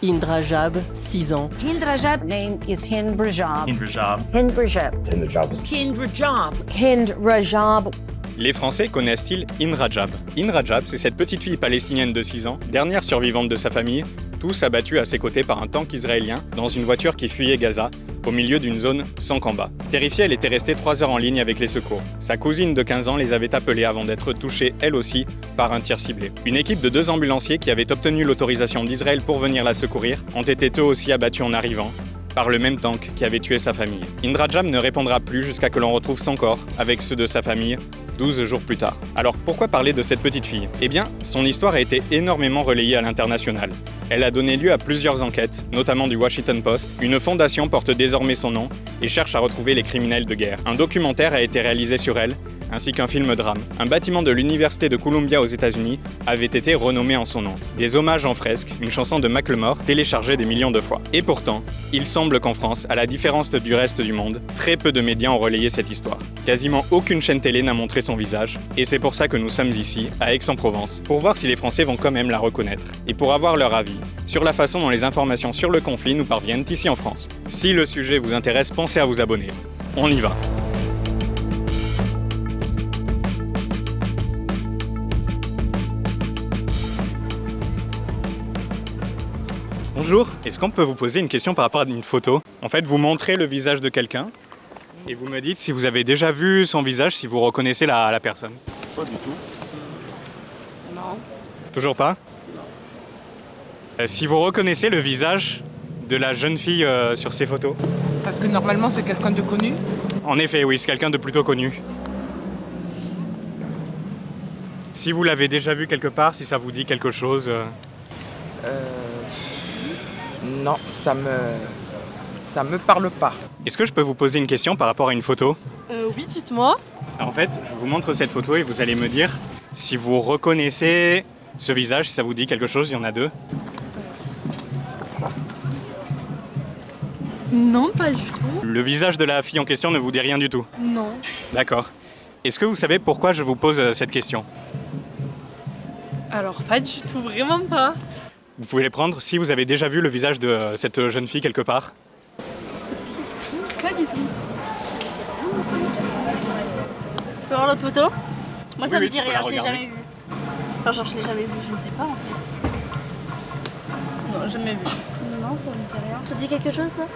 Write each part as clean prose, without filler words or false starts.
Hind Rajab, 6 ans. Hind Rajab. Name is Hind Rajab. Hind Rajab. Hind Rajab. Hind Rajab. Hind Rajab. Hind Rajab. Les Français connaissent-ils Hind Rajab? Hind Rajab, c'est cette petite fille palestinienne de 6 ans, dernière survivante de sa famille, tous abattus à ses côtés par un tank israélien dans une voiture qui fuyait Gaza, au milieu d'une zone sans combat. Terrifiée, elle était restée 3 heures en ligne avec les secours. Sa cousine de 15 ans les avait appelés avant d'être touchée, elle aussi, par un tir ciblé. Une équipe de 2 ambulanciers qui avaient obtenu l'autorisation d'Israël pour venir la secourir ont été eux aussi abattus en arrivant, par le même tank qui avait tué sa famille. Hind Rajab ne répondra plus jusqu'à que l'on retrouve son corps, avec ceux de sa famille, 12 jours plus tard. Alors pourquoi parler de cette petite fille? Eh bien, son histoire a été énormément relayée à l'international. Elle a donné lieu à plusieurs enquêtes, notamment du Washington Post. Une fondation porte désormais son nom et cherche à retrouver les criminels de guerre. Un documentaire a été réalisé sur elle, ainsi qu'un film drame. Un bâtiment de l'Université de Columbia aux États-Unis avait été renommé en son nom. Des hommages en fresque, une chanson de Macklemore téléchargée des millions de fois. Et pourtant, il semble qu'en France, à la différence du reste du monde, très peu de médias ont relayé cette histoire. Quasiment aucune chaîne télé n'a montré son visage, et c'est pour ça que nous sommes ici, à Aix-en-Provence, pour voir si les Français vont quand même la reconnaître, et pour avoir leur avis sur la façon dont les informations sur le conflit nous parviennent ici en France. Si le sujet vous intéresse, pensez à vous abonner. On y va. Bonjour, est-ce qu'on peut vous poser une question par rapport à une photo? En fait, vous montrez le visage de quelqu'un et vous me dites si vous avez déjà vu son visage, si vous reconnaissez la personne. Pas du tout. Non. Toujours pas? Si vous reconnaissez le visage de la jeune fille sur ces photos? Parce que normalement c'est quelqu'un de connu. En effet, oui, c'est quelqu'un de plutôt connu. Si vous l'avez déjà vu quelque part, si ça vous dit quelque chose... Non, ça me parle pas. Est-ce que je peux vous poser une question par rapport à une photo? Oui, dites-moi. En fait, je vous montre cette photo et vous allez me dire si vous reconnaissez ce visage, si ça vous dit quelque chose, il y en a 2. Non, pas du tout. Le visage de la fille en question ne vous dit rien du tout? Non. D'accord. Est-ce que vous savez pourquoi je vous pose cette question? Alors, pas du tout, vraiment pas. Vous pouvez les prendre si vous avez déjà vu le visage de cette jeune fille quelque part. Pas du tout. Tu peux voir l'autre photo? Moi ça Oui, me dit tu peux rien, la je l'ai regarder. jamais vu. Enfin genre je l'ai jamais vu, je ne sais pas en fait. Non, jamais vu. Non, ça me dit rien. Ça te dit quelque chose là?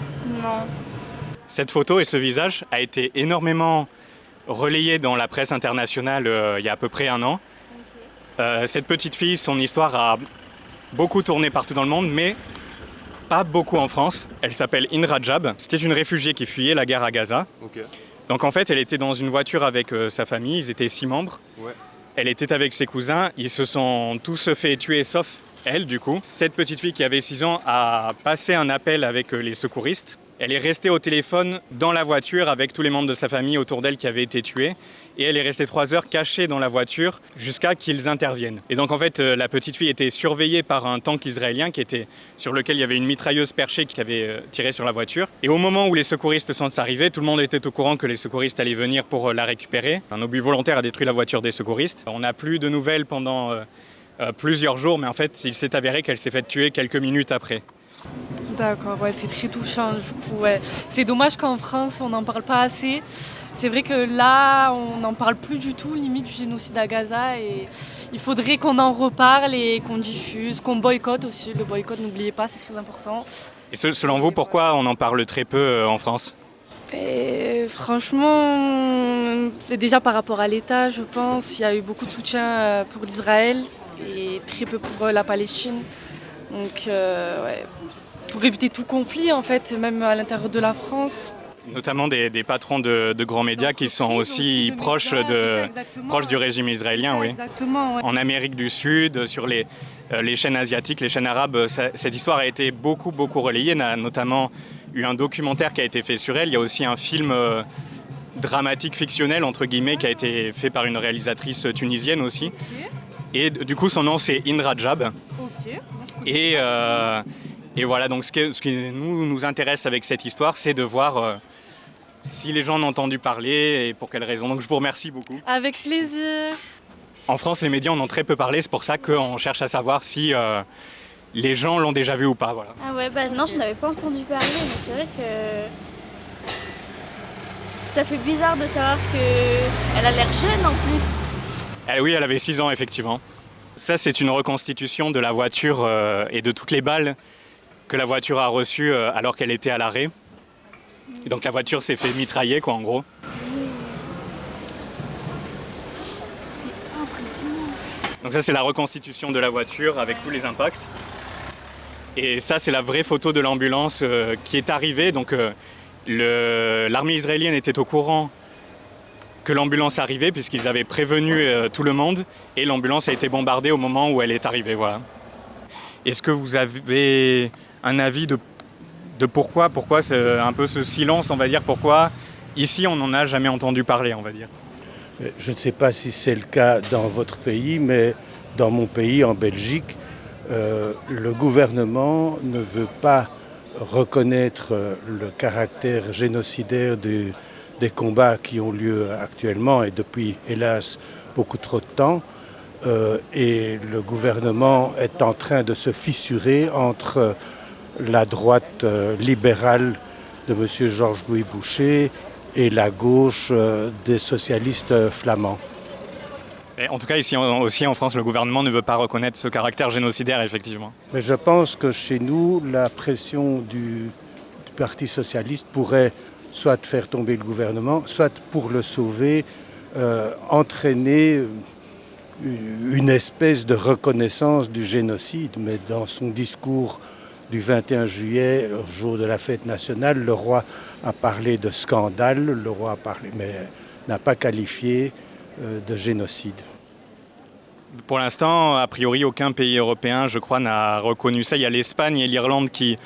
Non. Cette photo et ce visage a été énormément relayé dans la presse internationale il y a à peu près 1 an. Cette petite fille, son histoire a beaucoup tourné partout dans le monde, mais pas beaucoup en France. Elle s'appelle Hind Rajab. C'était une réfugiée qui fuyait la guerre à Gaza. Ok. Donc en fait, elle était dans une voiture avec sa famille. Ils étaient 6 membres. Ouais. Elle était avec ses cousins. Ils se sont tous fait tuer, sauf elle, du coup. Cette petite fille qui avait 6 ans a passé un appel avec les secouristes. Elle est restée au téléphone dans la voiture avec tous les membres de sa famille autour d'elle qui avaient été tués. Et elle est restée 3 heures cachée dans la voiture jusqu'à qu'ils interviennent. Et donc en fait, la petite fille était surveillée par un tank israélien sur lequel il y avait une mitrailleuse perchée qui avait tiré sur la voiture. Et au moment où les secouristes sont arrivés, tout le monde était au courant que les secouristes allaient venir pour la récupérer. Un obus volontaire a détruit la voiture des secouristes. On n'a plus de nouvelles pendant plusieurs jours, mais en fait, il s'est avéré qu'elle s'est faite tuer quelques minutes après. D'accord, ouais, c'est très touchant. Du coup, ouais. C'est dommage qu'en France, on n'en parle pas assez. C'est vrai que là, on n'en parle plus du tout, limite du génocide à Gaza. Et il faudrait qu'on en reparle et qu'on diffuse, qu'on boycotte aussi. Le boycott, n'oubliez pas, c'est très important. Et selon vous, pourquoi on en parle très peu en France? Et franchement, déjà par rapport à l'État, je pense, il y a eu beaucoup de soutien pour l'Israël et très peu pour la Palestine. Donc, ouais, pour éviter tout conflit, en fait, même à l'intérieur de la France. Notamment des patrons de grands médias qui sont aussi proches du régime israélien, oui. Exactement, ouais. En Amérique du Sud, sur les chaînes asiatiques, les chaînes arabes, cette histoire a été beaucoup relayée. Il y a notamment eu un documentaire qui a été fait sur elle. Il y a aussi un film dramatique, fictionnel, entre guillemets, qui a été fait par une réalisatrice tunisienne aussi. Okay. Et du coup, son nom, c'est Hind Rajab. Okay. Et voilà, donc ce qui nous intéresse avec cette histoire, c'est de voir si les gens en ont entendu parler et pour quelles raisons. Donc je vous remercie beaucoup. Avec plaisir. En France, les médias en ont très peu parlé, c'est pour ça qu'on cherche à savoir si les gens l'ont déjà vu ou pas, voilà. Ah ouais, bah non, je n'avais pas entendu parler, mais c'est vrai que ça fait bizarre de savoir qu'elle a l'air jeune en plus. Oui, elle avait 6 ans, effectivement. Ça, c'est une reconstitution de la voiture et de toutes les balles que la voiture a reçues alors qu'elle était à l'arrêt. Et donc la voiture s'est fait mitrailler, quoi, en gros. C'est impressionnant. Donc ça, c'est la reconstitution de la voiture avec tous les impacts. Et ça, c'est la vraie photo de l'ambulance qui est arrivée. Donc l'armée israélienne était au courant que l'ambulance arrivait puisqu'ils avaient prévenu tout le monde. Et l'ambulance a été bombardée au moment où elle est arrivée, voilà. Est-ce que vous avez un avis de pourquoi c'est un peu ce silence, on va dire, pourquoi ici on n'en a jamais entendu parler, on va dire? Je ne sais pas si c'est le cas dans votre pays, mais dans mon pays, en Belgique, le gouvernement ne veut pas reconnaître le caractère génocidaire des combats qui ont lieu actuellement et depuis, hélas, beaucoup trop de temps. Et le gouvernement est en train de se fissurer entre la droite libérale de M. Georges-Louis Boucher et la gauche des socialistes flamands. Et en tout cas, ici aussi en France, le gouvernement ne veut pas reconnaître ce caractère génocidaire, effectivement. Mais je pense que chez nous, la pression du Parti socialiste pourrait soit faire tomber le gouvernement, soit pour le sauver, entraîner une espèce de reconnaissance du génocide. Mais dans son discours du 21 juillet, jour de la fête nationale, le roi a parlé de scandale, le roi a parlé, mais n'a pas qualifié de génocide. Pour l'instant, a priori, aucun pays européen, je crois, n'a reconnu ça. Il y a l'Espagne et l'Irlande qui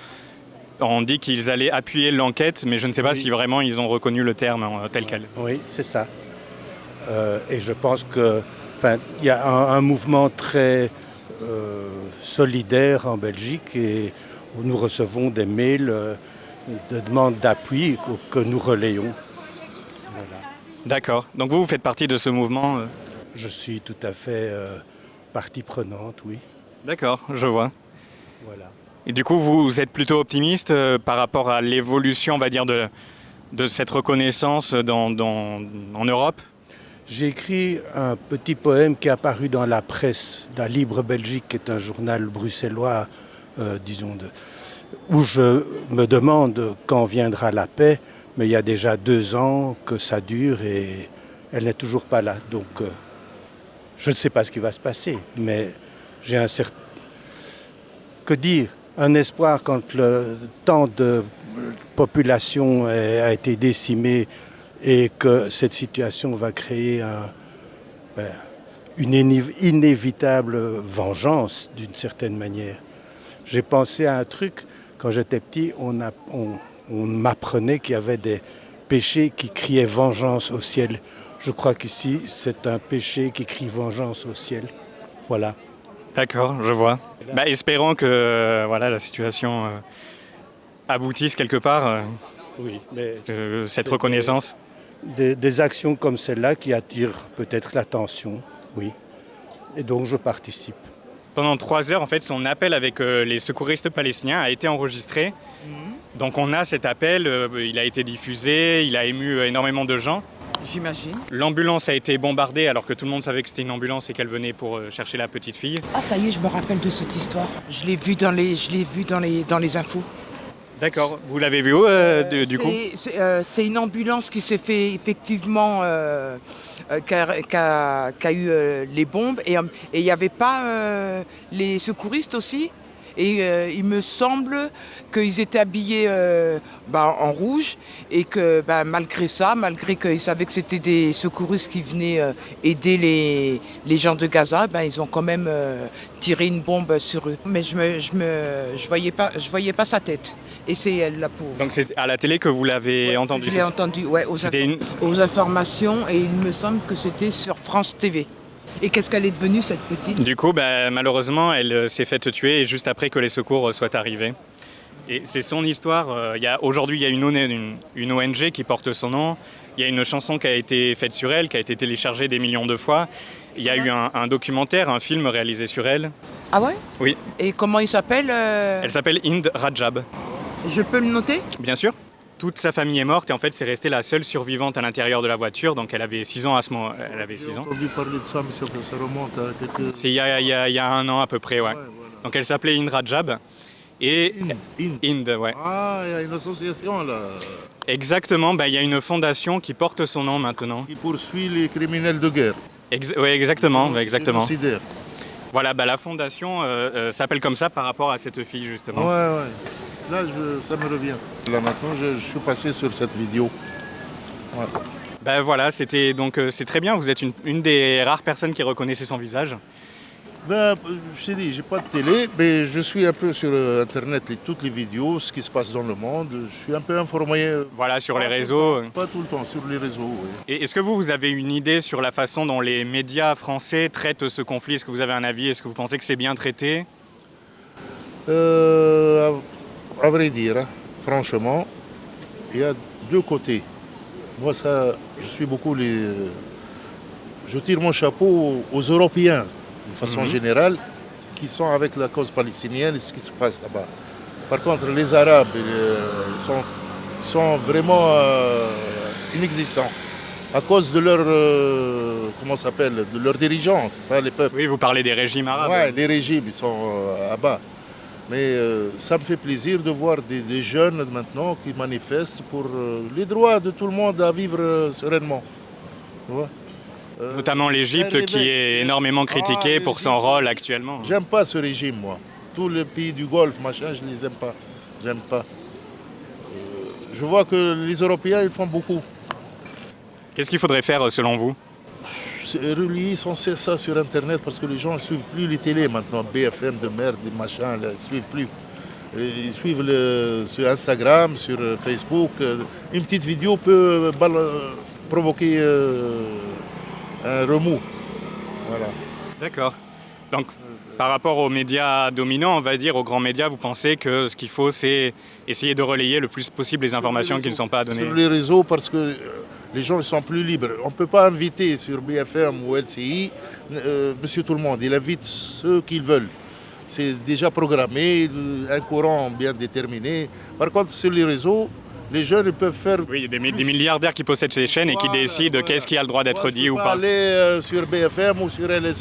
ont dit qu'ils allaient appuyer l'enquête, mais je ne sais pas si vraiment ils ont reconnu le terme tel quel. Oui, c'est ça. Et je pense que, il y a un mouvement très solidaire en Belgique et nous recevons des mails de demandes d'appui que nous relayons. Voilà. D'accord. Donc vous faites partie de ce mouvement Je suis tout à fait partie prenante, oui. D'accord, je vois. Voilà. Et du coup, vous êtes plutôt optimiste par rapport à l'évolution, on va dire, de cette reconnaissance en Europe? J'ai écrit un petit poème qui est apparu dans la presse, la Libre Belgique, qui est un journal bruxellois, où je me demande quand viendra la paix, mais il y a déjà 2 ans que ça dure et elle n'est toujours pas là. Donc, je ne sais pas ce qui va se passer, mais j'ai un certain... Que dire? Un espoir quand tant de population a été décimée et que cette situation va créer une inévitable vengeance d'une certaine manière. J'ai pensé à un truc, quand j'étais petit, on m'apprenait qu'il y avait des péchés qui criaient vengeance au ciel. Je crois qu'ici, c'est un péché qui crie vengeance au ciel. Voilà. D'accord, je vois. Espérons que la situation aboutisse quelque part, Oui, mais cette reconnaissance. Des actions comme celle-là qui attirent peut-être l'attention, oui. Et donc je participe. Pendant 3 heures, en fait, son appel avec les secouristes palestiniens a été enregistré. Donc on a cet appel, il a été diffusé, il a ému énormément de gens. J'imagine. L'ambulance a été bombardée alors que tout le monde savait que c'était une ambulance et qu'elle venait pour chercher la petite fille. Ah ça y est, je me rappelle de cette histoire. Je l'ai vu dans les infos. D'accord, vous l'avez vu du coup? C'est une ambulance qui s'est fait effectivement, qui a eu les bombes et il n'y avait pas les secouristes aussi. Et il me semble qu'ils étaient habillés en rouge et que malgré ça, malgré qu'ils savaient que c'était des secouristes qui venaient aider les gens de Gaza, ils ont quand même tiré une bombe sur eux. Mais je voyais pas sa tête. Et c'est elle, la pauvre. Donc c'est à la télé que vous l'avez entendu? Je l'ai entendu, aux informations, et il me semble que c'était sur France TV. Et qu'est-ce qu'elle est devenue, cette petite? Du coup, malheureusement, elle s'est faite tuer juste après que les secours soient arrivés. Et c'est son histoire. Aujourd'hui, il y a une ONG qui porte son nom. Il y a une chanson qui a été faite sur elle, qui a été téléchargée des millions de fois. Il y a eu un documentaire, un film réalisé sur elle. Ah ouais? Oui. Et comment il s'appelle Elle s'appelle Hind Rajab. Je peux le noter? Bien sûr. Toute sa famille est morte et en fait c'est restée la seule survivante à l'intérieur de la voiture, donc elle avait 6 ans à ce moment. Elle avait 6 J'ai ans. entendu parler de ça, mais ça remonte à quelques... C'est il y a 1 an à peu près, ouais. voilà. Donc elle s'appelait Hind Rajab et Hind. Hind, ouais. Ah, il y a une association là Exactement, il y a une fondation qui porte son nom maintenant. qui poursuit les criminels de guerre. Ouais, exactement, Les exactement. génocidaires. Voilà, la fondation s'appelle comme ça par rapport à cette fille justement. Ouais. Là, ça me revient. Là maintenant, je suis passé sur cette vidéo. Ouais. Voilà, c'était donc c'est très bien. Vous êtes une des rares personnes qui reconnaissait son visage. Je t'ai dit, j'ai pas de télé, mais je suis un peu sur Internet, toutes les vidéos, ce qui se passe dans le monde. Je suis un peu informé. Voilà, sur les réseaux. Pas tout le temps, sur les réseaux, oui. Et est-ce que vous avez une idée sur la façon dont les médias français traitent ce conflit? Est-ce que vous avez un avis? Est-ce que vous pensez que c'est bien traité? À vrai dire, hein, franchement, il y a deux côtés. Moi, je suis beaucoup je tire mon chapeau aux Européens, de façon générale, qui sont avec la cause palestinienne et ce qui se passe là-bas. Par contre, les Arabes, ils sont vraiment inexistants à cause de leur, de leurs dirigeants, c'est pas les peuples. Oui, vous parlez des régimes arabes. Ouais, les régimes, ils sont à bas. Mais ça me fait plaisir de voir des jeunes maintenant qui manifestent pour les droits de tout le monde à vivre sereinement. Ouais. Notamment l'Égypte qui est énormément critiquée pour son rôle actuellement. J'aime pas ce régime, moi. Tous les pays du Golfe, machin, je les aime pas. J'aime pas. Je vois que les Européens, ils font beaucoup. Qu'est-ce qu'il faudrait faire selon vous? Relier sans cesse ça sur Internet parce que les gens ne suivent plus les télés maintenant. BFM de merde, des machins, ils ne suivent plus. Ils suivent sur Instagram, sur Facebook. Une petite vidéo peut provoquer un remous. Voilà. D'accord. Donc, par rapport aux médias dominants, on va dire, aux grands médias, vous pensez que ce qu'il faut, c'est essayer de relayer le plus possible les informations qui ne sont pas données? Sur les réseaux, parce que les gens sont plus libres. On ne peut pas inviter sur BFM ou LCI Monsieur Tout-le-Monde. Il invite ceux qu'ils veulent. C'est déjà programmé, un courant bien déterminé. Par contre, sur les réseaux, les jeunes peuvent faire... Oui, il y a des milliardaires qui possèdent ces chaînes et qui décident qu'est-ce qui a le droit d'être dit ou pas. Aller sur BFM ou sur LCI,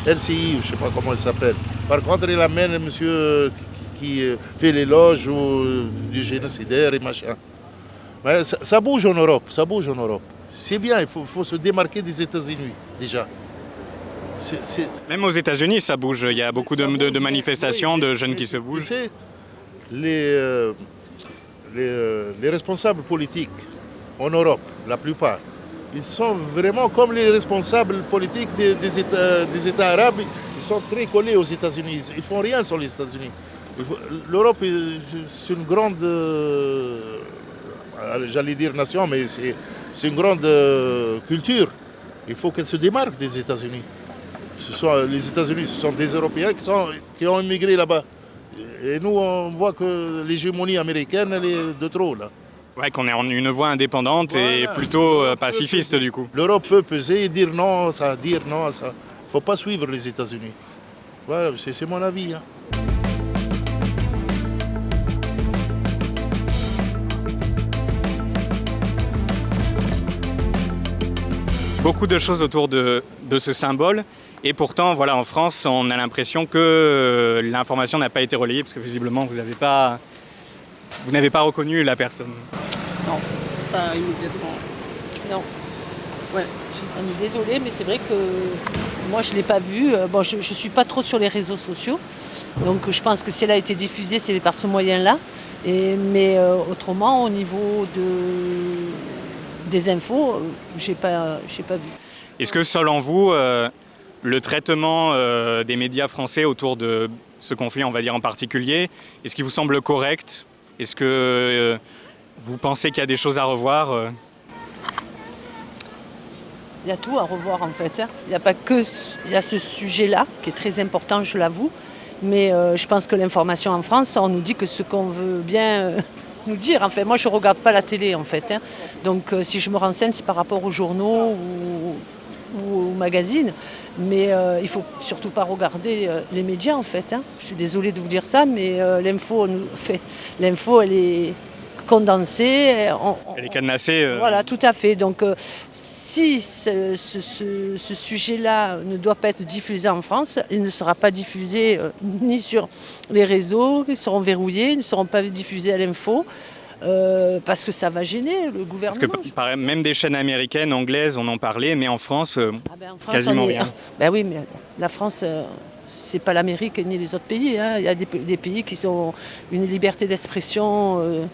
je ne sais pas comment il s'appelle. Par contre, il amène monsieur qui fait l'éloge du génocidaire et machin. Mais ça bouge en Europe, ça bouge en Europe. C'est bien, il faut se démarquer des États-Unis, déjà. Même aux États-Unis, ça bouge. Il y a beaucoup de manifestations, de jeunes qui se bougent. Tu sais, les responsables politiques en Europe, la plupart, ils sont vraiment comme les responsables politiques des États arabes. Ils sont très collés aux États-Unis. Ils ne font rien sur les États-Unis. L'Europe, c'est une grande... j'allais dire nation, mais c'est une grande culture. Il faut qu'elle se démarque des États-Unis. Les États-Unis, ce sont des Européens qui ont immigré là-bas. Et nous, on voit que l'hégémonie américaine, elle est de trop, là. Ouais, qu'on est en une voie indépendante et plutôt pacifiste, du coup. L'Europe peut peser et dire non à ça, dire non à ça. Il ne faut pas suivre les États-Unis. Voilà, c'est mon avis. Hein. Beaucoup de choses autour de ce symbole. Et pourtant, voilà, en France, on a l'impression que l'information n'a pas été relayée parce que visiblement, vous n'avez pas reconnu la personne. Non, pas immédiatement. Non. Ouais, on est désolé, mais c'est vrai que moi, je ne l'ai pas vue. Bon, je ne suis pas trop sur les réseaux sociaux. Donc, je pense que si elle a été diffusée, c'est par ce moyen-là. Mais autrement, au niveau des infos, je n'ai pas vu. Est-ce que, selon vous, le traitement des médias français autour de ce conflit, on va dire en particulier, est-ce qu'il vous semble correct? Est-ce que vous pensez qu'il y a des choses à revoir? Il y a tout à revoir en fait. Il n'y a pas que ce sujet-là qui est très important, je l'avoue. Mais je pense que l'information en France, on nous dit que ce qu'on veut bien nous dire. Enfin, moi, je ne regarde pas la télé en fait. Donc si je me renseigne, c'est par rapport aux journaux ou au magazine. Mais il ne faut surtout pas regarder les médias en fait. Hein. Je suis désolée de vous dire ça, mais l'info, elle est condensée. Elle est cadenassée. Voilà, tout à fait. Donc si ce sujet-là ne doit pas être diffusé en France, il ne sera pas diffusé ni sur les réseaux, ils seront verrouillés, ils ne seront pas diffusés à l'info. Parce que ça va gêner le gouvernement. Parce que même des chaînes américaines, anglaises, on en parlait, mais en France, en France quasiment rien. Ben oui, mais la France, c'est pas l'Amérique ni les autres pays. Hein. Il y a des pays qui ont une liberté d'expression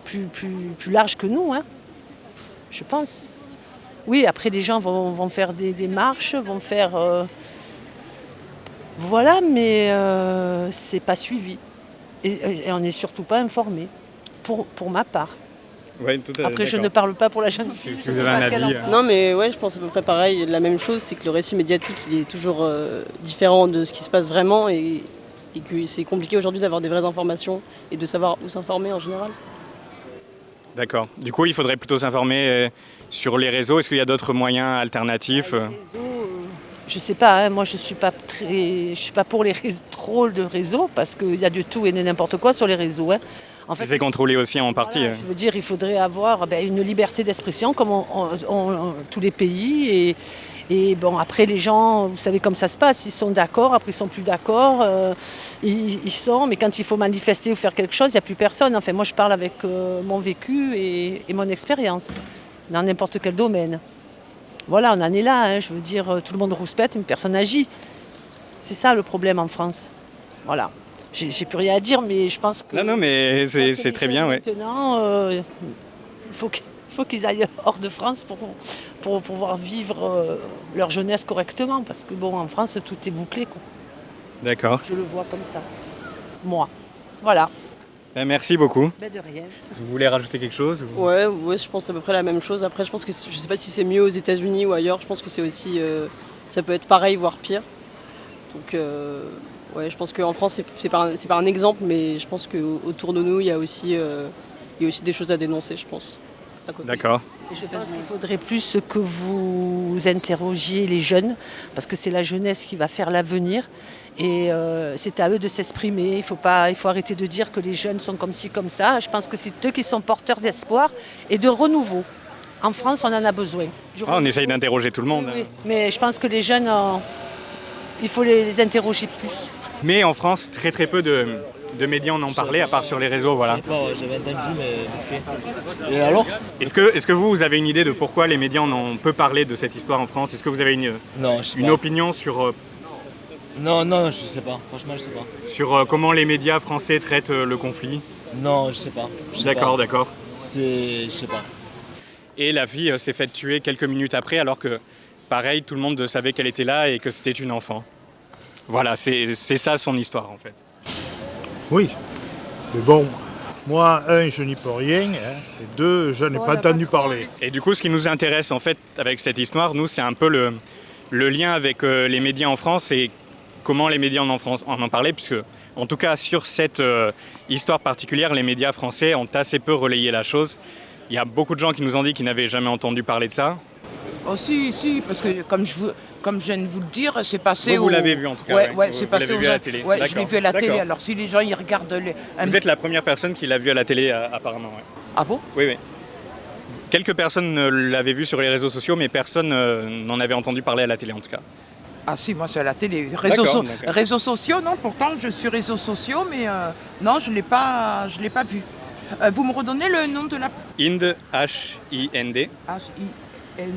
plus large que nous, hein, je pense. Oui, après les gens vont faire des marches, vont faire... voilà, mais c'est pas suivi. Et on n'est surtout pas informé. Pour ma part. Ouais, tout à fait. Après, je ne parle pas pour la jeune fille. Si vous avez un avis. Non, mais ouais, je pense à peu près pareil. La même chose, c'est que le récit médiatique, il est toujours différent de ce qui se passe vraiment et que c'est compliqué aujourd'hui d'avoir des vraies informations et de savoir où s'informer en général. D'accord. Du coup, il faudrait plutôt s'informer sur les réseaux. Est-ce qu'il y a d'autres moyens alternatifs? Je sais pas, hein, moi je suis pas pour les trolls de réseaux parce qu'il y a de tout et de n'importe quoi sur les réseaux. Hein. En fait, c'est contrôlé aussi en partie. Voilà, je veux dire, il faudrait avoir une liberté d'expression comme tous les pays. Et bon, après les gens, vous savez comme ça se passe, ils sont d'accord, après ils sont plus d'accord, ils sont, mais quand il faut manifester ou faire quelque chose, il n'y a plus personne. Enfin, moi je parle avec mon vécu et mon expérience, dans n'importe quel domaine. Voilà, on en est là, hein, je veux dire, tout le monde rouspète, mais personne n'agit. C'est ça le problème en France. Voilà. J'ai plus rien à dire, mais je pense que... Non, mais c'est très bien, oui. Maintenant, il faut qu'ils aillent hors de France pour pouvoir vivre leur jeunesse correctement, parce que bon, en France, tout est bouclé, quoi. D'accord. Je le vois comme ça. Moi. Voilà. Merci beaucoup. De rien. Vous voulez rajouter quelque chose ou... Ouais, je pense à peu près la même chose. Après, je pense que je sais pas si c'est mieux aux États-Unis ou ailleurs. Je pense que c'est aussi, ça peut être pareil, voire pire. Donc, ouais, je pense qu'en France, c'est pas un exemple, mais je pense qu'autour de nous, il y a aussi des choses à dénoncer, je pense. D'accord. Et je pense qu'il faudrait plus que vous interrogiez les jeunes, parce que c'est la jeunesse qui va faire l'avenir. Et c'est à eux de s'exprimer. Il faut arrêter de dire que les jeunes sont comme ci, comme ça. Je pense que c'est eux qui sont porteurs d'espoir et de renouveau. En France, on en a besoin. On essaye d'interroger tout le monde. Oui, mais je pense que les jeunes, il faut les interroger plus. Mais en France, très très peu de médias en ont parlé, à part sur les réseaux, voilà. J'avais entendu, mais vite fait. Et alors ? Est-ce que vous avez une idée de pourquoi les médias en ont peu parlé de cette histoire en France ? Est-ce que vous avez une opinion sur... Non, je sais pas. Franchement, je sais pas. Sur comment les médias français traitent le conflit ? Non, je sais pas. D'accord. Je sais pas. Et la fille s'est faite tuer quelques minutes après, alors que, pareil, tout le monde savait qu'elle était là et que c'était une enfant. Voilà, c'est ça son histoire, en fait. Oui, mais bon, moi, je n'y peux rien, hein, et deux, je n'ai pas entendu parler. Et du coup, ce qui nous intéresse, en fait, avec cette histoire, nous, c'est un peu le lien avec les médias en France et comment les médias en ont parlé, puisque, en tout cas, sur cette histoire particulière, les médias français ont assez peu relayé la chose. Il y a beaucoup de gens qui nous ont dit qu'ils n'avaient jamais entendu parler de ça. Oh si, parce que comme je viens de vous le dire, c'est passé vous l'avez vu en tout cas. Ouais, c'est passé l'avez vu à la télé. Ouais, je l'ai vu à la télé. Alors si les gens ils regardent Vous êtes la première personne qui l'a vu à la télé apparemment. Ouais. Ah bon ? Oui. Quelques personnes l'avaient vu sur les réseaux sociaux, mais personne n'en avait entendu parler à la télé en tout cas. Ah si, moi c'est à la télé. Réseaux sociaux, non, pourtant je suis réseaux sociaux, mais non, je l'ai pas vu. Vous me redonnez le nom de la... Hind, H-I-N-D. H-I-N-D.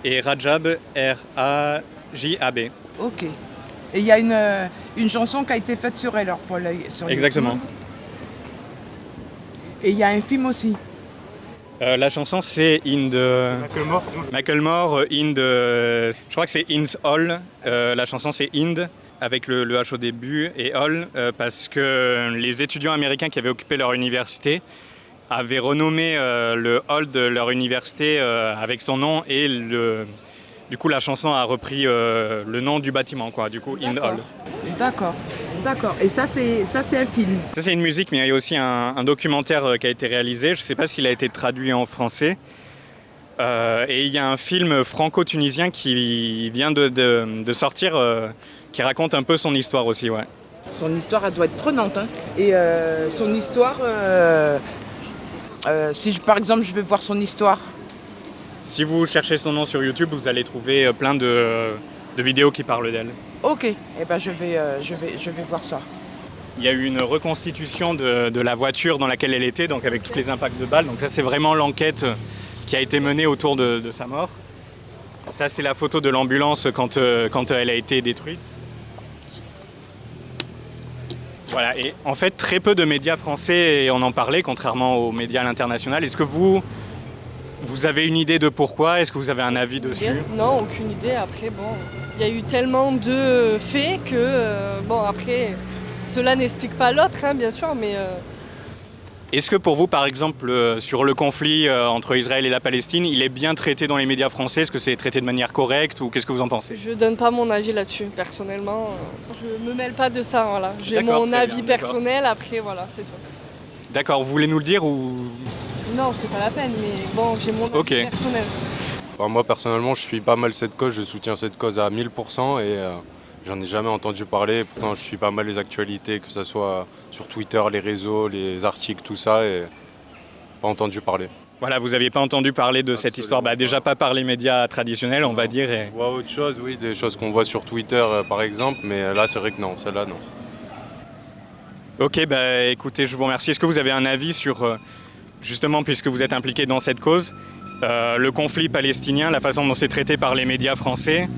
Et Rajab, R-A-J-A-B. Ok. Et il y a une chanson qui a été faite sur elle, sur exactement. YouTube. Et il y a un film aussi. La chanson c'est Hind... Macklemore, Hind... je crois que c'est Hind's All. La chanson c'est Hind, avec le H au début, et All, parce que les étudiants américains qui avaient occupé leur université avaient renommé le hall de leur université avec son nom, et du coup la chanson a repris le nom du bâtiment, quoi, du coup Hind Hall. D'accord. Et ça c'est un film. Ça c'est une musique, mais il y a aussi un documentaire qui a été réalisé. Je ne sais pas s'il a été traduit en français. Et il y a un film franco-tunisien qui vient de sortir, qui raconte un peu son histoire aussi, ouais. Son histoire, elle doit être prenante. Hein. Et son histoire, si par exemple je vais voir son histoire. Si vous cherchez son nom sur YouTube, vous allez trouver plein de vidéos qui parlent d'elle. Ok, eh ben je vais voir ça. Il y a eu une reconstitution de la voiture dans laquelle elle était, donc avec tous les impacts de balles. Donc ça, c'est vraiment l'enquête qui a été menée autour de sa mort. Ça, c'est la photo de l'ambulance quand elle a été détruite. Voilà, et en fait, très peu de médias français en ont parlé, contrairement aux médias à l'international. Est-ce que vous avez une idée de pourquoi? Est-ce que vous avez un avis dessus? Non, aucune idée. Après, bon, il y a eu tellement de faits que, bon, après, cela n'explique pas l'autre, hein, bien sûr, mais... Est-ce que pour vous, par exemple, sur le conflit entre Israël et la Palestine, il est bien traité dans les médias français? Est-ce que c'est traité de manière correcte ou qu'est-ce que vous en pensez? Je donne pas mon avis là-dessus, personnellement. Je me mêle pas de ça, voilà. J'ai D'accord, mon très avis bien, personnel, après, voilà, c'est tout. D'accord, vous voulez nous le dire ou... Non, c'est pas la peine, mais bon, j'ai mon avis personnel. Enfin, moi, personnellement, je suis pas mal cette cause, je soutiens cette cause à 1000% et j'en ai jamais entendu parler. Pourtant, je suis pas mal les actualités, que ce soit sur Twitter, les réseaux, les articles, tout ça, et pas entendu parler. Voilà, vous n'aviez pas entendu parler de cette histoire, déjà pas par les médias traditionnels, on va dire. Et... On voit autre chose, oui, des choses qu'on voit sur Twitter, par exemple, mais là, c'est vrai que non, celle-là, non. Ok, écoutez, je vous remercie. Est-ce que vous avez un avis sur, justement, puisque vous êtes impliqué dans cette cause, le conflit palestinien, la façon dont c'est traité par les médias français?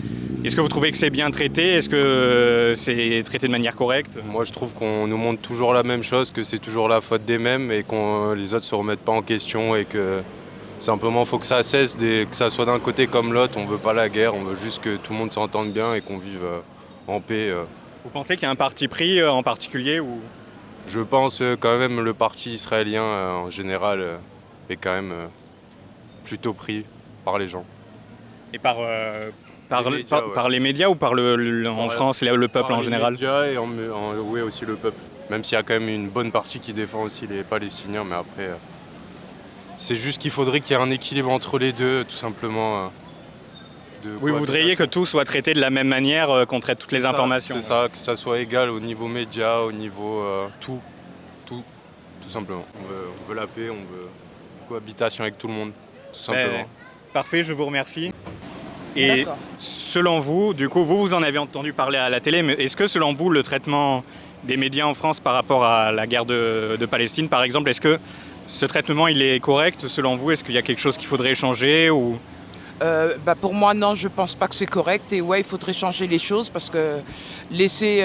Est-ce que vous trouvez que c'est bien traité? Est-ce que c'est traité de manière correcte? Moi, je trouve qu'on nous montre toujours la même chose, que c'est toujours la faute des mêmes et que les autres ne se remettent pas en question et que simplement, il faut que ça cesse, que ça soit d'un côté comme l'autre. On ne veut pas la guerre, on veut juste que tout le monde s'entende bien et qu'on vive en paix. Vous pensez qu'il y a un parti pris en particulier ou... Je pense quand même le parti israélien en général est quand même plutôt pris par les gens. Et par les médias ou par en France, le peuple en général? Les médias et oui, aussi le peuple. Même s'il y a quand même une bonne partie qui défend aussi les Palestiniens, mais après, c'est juste qu'il faudrait qu'il y ait un équilibre entre les deux, tout simplement. Oui, vous voudriez que tout soit traité de la même manière, qu'on traite toutes les informations. C'est ça, que ça soit égal au niveau médias, au niveau tout simplement. On veut la paix, on veut cohabitation avec tout le monde, tout simplement. Parfait, je vous remercie. Et selon vous, du coup, vous en avez entendu parler à la télé, mais est-ce que selon vous, le traitement des médias en France par rapport à la guerre de Palestine, par exemple, est-ce que ce traitement il est correct selon vous? Est-ce qu'il y a quelque chose qu'il faudrait changer ou... Pour moi, non, je pense pas que c'est correct. Et ouais, il faudrait changer les choses parce que laisser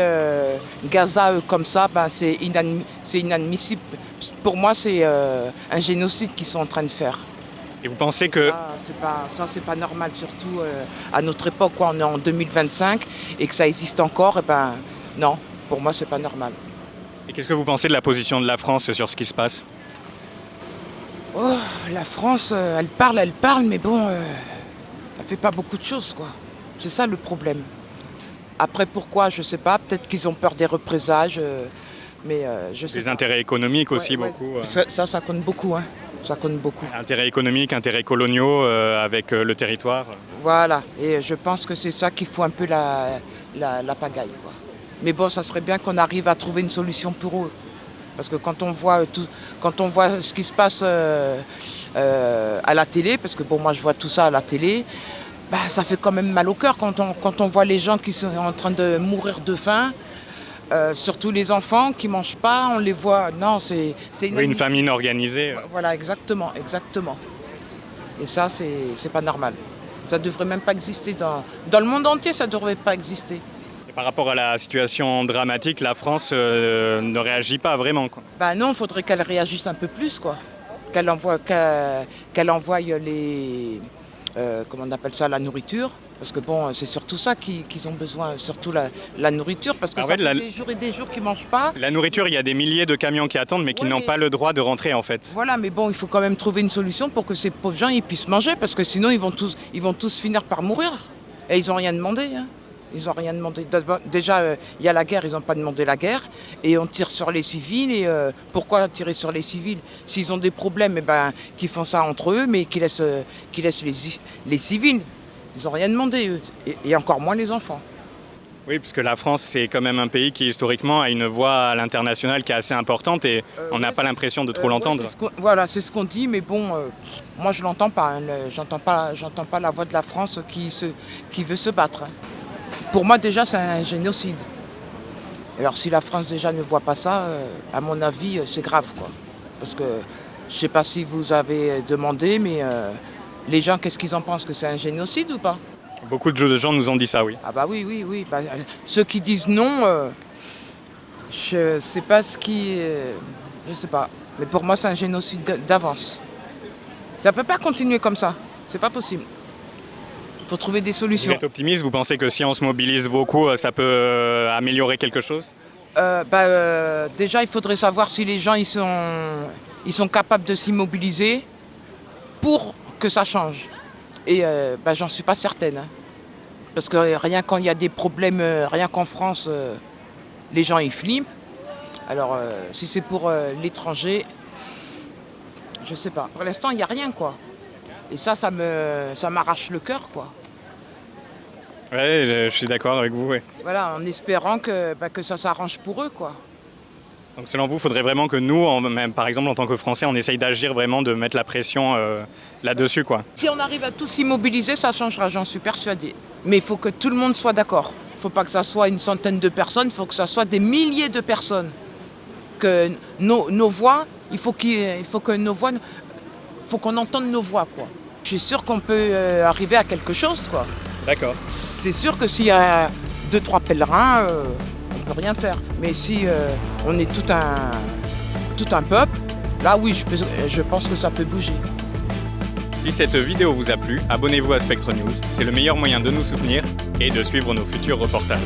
Gaza comme ça, c'est inadmissible. Pour moi, c'est un génocide qu'ils sont en train de faire. Et vous pensez que... Ça, c'est pas normal, surtout à notre époque, on est en 2025, et que ça existe encore, non, pour moi, c'est pas normal. Et qu'est-ce que vous pensez de la position de la France sur ce qui se passe? Oh, la France, elle parle, mais bon, elle fait pas beaucoup de choses, quoi. C'est ça le problème. Après, pourquoi, je sais pas, peut-être qu'ils ont peur des représailles, mais je sais pas. Les intérêts économiques aussi, beaucoup. Ça compte beaucoup, hein. Ça compte beaucoup. Intérêts économiques, intérêts coloniaux avec le territoire. Voilà, et je pense que c'est ça qui fout un peu la pagaille, quoi. Mais bon, ça serait bien qu'on arrive à trouver une solution pour eux. Parce que quand on voit ce qui se passe à la télé, parce que bon, moi je vois tout ça à la télé, ça fait quand même mal au cœur quand on voit les gens qui sont en train de mourir de faim. Surtout les enfants qui ne mangent pas, on les voit. Non, c'est une famine organisée. Voilà, exactement. Et ça, c'est pas normal. Ça ne devrait même pas exister. Dans le monde entier, ça ne devrait pas exister. Et par rapport à la situation dramatique, la France ne réagit pas vraiment, quoi. Non, il faudrait qu'elle réagisse un peu plus, quoi. Qu'elle envoie les... comment on appelle ça, la nourriture. Parce que bon, c'est surtout ça qu'ils ont besoin, surtout la nourriture, parce que ça fait des jours et des jours qu'ils ne mangent pas. La nourriture, il y a des milliers de camions qui attendent, mais qui n'ont pas le droit de rentrer, en fait. Voilà, mais bon, il faut quand même trouver une solution pour que ces pauvres gens ils puissent manger, parce que sinon ils vont tous finir par mourir. Et ils n'ont rien demandé, hein. Ils n'ont rien demandé. Déjà, il y a la guerre, ils n'ont pas demandé la guerre. Et on tire sur les civils. Et pourquoi tirer sur les civils? S'ils ont des problèmes, qu'ils font ça entre eux, mais qu'ils laissent les civils. Ils n'ont rien demandé, eux. Et encore moins les enfants. Oui, puisque la France, c'est quand même un pays qui, historiquement, a une voix à l'international qui est assez importante et on n'a pas l'impression de trop l'entendre. Voilà, c'est ce qu'on dit, mais bon, moi je l'entends pas. J'entends pas la voix de la France qui veut se battre. Pour moi, déjà, c'est un génocide. Alors, si la France, déjà, ne voit pas ça, à mon avis, c'est grave, quoi. Parce que, je sais pas si vous avez demandé, mais les gens, qu'est-ce qu'ils en pensent? Que c'est un génocide ou pas? Beaucoup de gens nous ont dit ça, oui. Ah bah oui. Ceux qui disent non, je sais pas ce qui... je sais pas. Mais pour moi, c'est un génocide d'avance. Ça peut pas continuer comme ça. C'est pas possible. Il faut trouver des solutions. Vous êtes optimiste? Vous pensez que si on se mobilise beaucoup, ça peut améliorer quelque chose? Déjà, il faudrait savoir si les gens ils sont capables de s'immobiliser pour que ça change. Et j'en suis pas certaine. Hein. Parce que rien quand il y a des problèmes, rien qu'en France, les gens ils flippent. Alors si c'est pour l'étranger, je sais pas. Pour l'instant, il n'y a rien, quoi. Et ça m'arrache le cœur, quoi. Ouais, je suis d'accord avec vous, ouais. Voilà, en espérant que ça s'arrange pour eux, quoi. Donc selon vous, il faudrait vraiment que nous, même par exemple en tant que Français, on essaye d'agir vraiment, de mettre la pression là-dessus, quoi. Si on arrive à tous s'immobiliser, ça changera, j'en suis persuadée. Mais il faut que tout le monde soit d'accord. Il ne faut pas que ça soit une centaine de personnes, il faut que ça soit des milliers de personnes. Que nos voix, il faut qu'on entende nos voix, quoi. Je suis sûr qu'on peut arriver à quelque chose, quoi. D'accord. C'est sûr que s'il y a 2-3 pèlerins, on ne peut rien faire. Mais si on est tout un peuple, là oui, je pense que ça peut bouger. Si cette vidéo vous a plu, abonnez-vous à Spectre News. C'est le meilleur moyen de nous soutenir et de suivre nos futurs reportages.